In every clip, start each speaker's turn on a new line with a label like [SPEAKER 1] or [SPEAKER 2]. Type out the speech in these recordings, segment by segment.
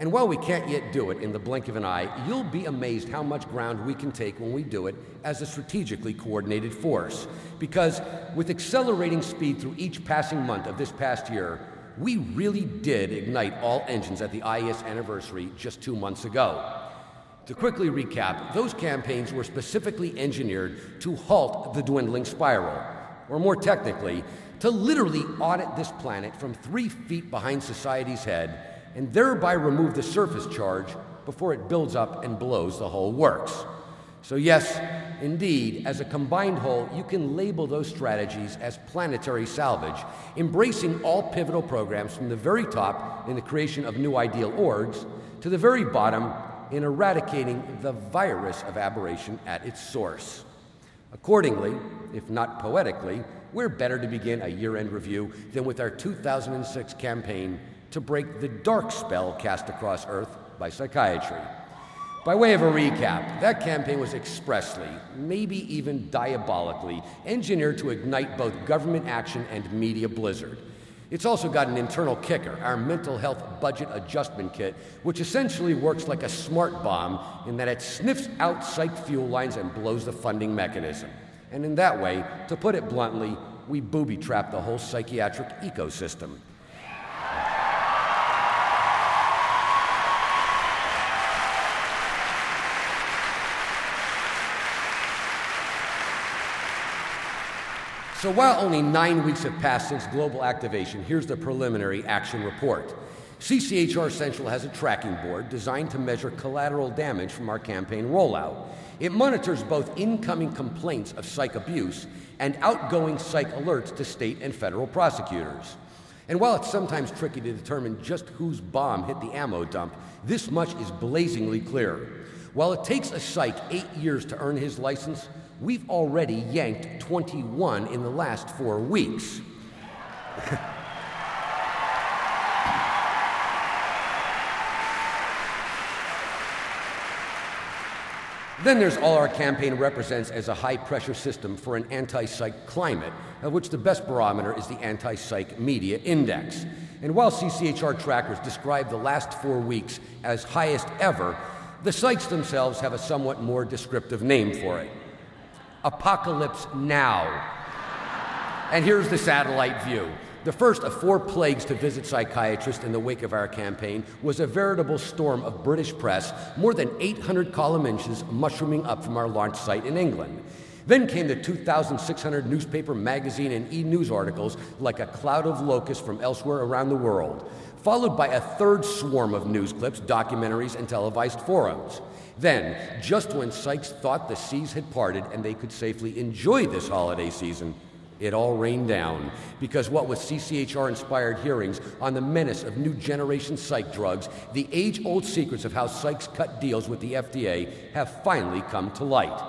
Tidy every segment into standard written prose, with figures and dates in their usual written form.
[SPEAKER 1] And while we can't yet do it in the blink of an eye, you'll be amazed how much ground we can take when we do it as a strategically coordinated force. Because with accelerating speed through each passing month of this past year, we really did ignite all engines at the IES anniversary just 2 months ago. To quickly recap, those campaigns were specifically engineered to halt the dwindling spiral, or more technically, to literally audit this planet from 3 feet behind society's head and thereby remove the surface charge before it builds up and blows the whole works. So yes, indeed, as a combined whole, you can label those strategies as planetary salvage, embracing all pivotal programs from the very top in the creation of new ideal orgs to the very bottom in eradicating the virus of aberration at its source. Accordingly, if not poetically, we're better to begin a year-end review than with our 2006 campaign to break the dark spell cast across Earth by psychiatry. By way of a recap, that campaign was expressly, maybe even diabolically, engineered to ignite both government action and media blizzard. It's also got an internal kicker, our mental health budget adjustment kit, which essentially works like a smart bomb in that it sniffs out psych fuel lines and blows the funding mechanism. And in that way, to put it bluntly, we booby-trap the whole psychiatric ecosystem. So while only 9 weeks have passed since global activation, here's the preliminary action report. CCHR Central has a tracking board designed to measure collateral damage from our campaign rollout. It monitors both incoming complaints of psych abuse and outgoing psych alerts to state and federal prosecutors. And while it's sometimes tricky to determine just whose bomb hit the ammo dump, this much is blazingly clear. While it takes a psych 8 years to earn his license, we've already yanked 21 in the last 4 weeks. Then there's all our campaign represents as a high-pressure system for an anti-psych climate, of which the best barometer is the Anti-Psych Media Index. And while CCHR trackers describe the last 4 weeks as highest ever, the psychs themselves have a somewhat more descriptive name for it. Apocalypse Now. And here's the satellite view. The first of 4 plagues to visit psychiatrists in the wake of our campaign was a veritable storm of British press, more than 800 column inches mushrooming up from our launch site in England. Then came the 2,600 newspaper, magazine, and e-news articles like a cloud of locusts from elsewhere around the world, followed by a third swarm of news clips, documentaries, and televised forums. Then, just when psychs thought the seas had parted and they could safely enjoy this holiday season, it all rained down, because what with CCHR-inspired hearings on the menace of new generation psych drugs, the age-old secrets of how psychs cut deals with the FDA have finally come to light.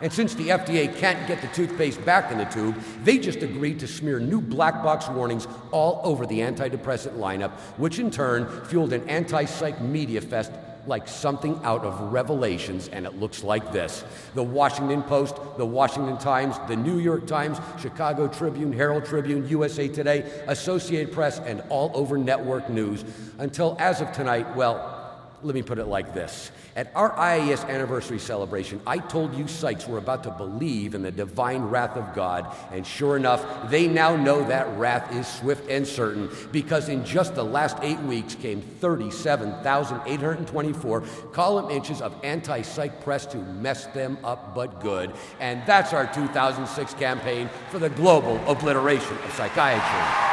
[SPEAKER 1] And since the FDA can't get the toothpaste back in the tube, they just agreed to smear new black box warnings all over the antidepressant lineup, which in turn fueled an anti-psych media fest like something out of Revelations, and it looks like this. The Washington Post, the Washington Times, the New York Times, Chicago Tribune, Herald Tribune, USA Today, Associated Press, and all over network news, until as of tonight, well, let me put it like this. At our IAS anniversary celebration, I told you psychs were about to believe in the divine wrath of God, and sure enough, they now know that wrath is swift and certain, because in just the last 8 weeks came 37,824 column inches of anti-psych press to mess them up but good, and that's our 2006 campaign for the global obliteration of psychiatry.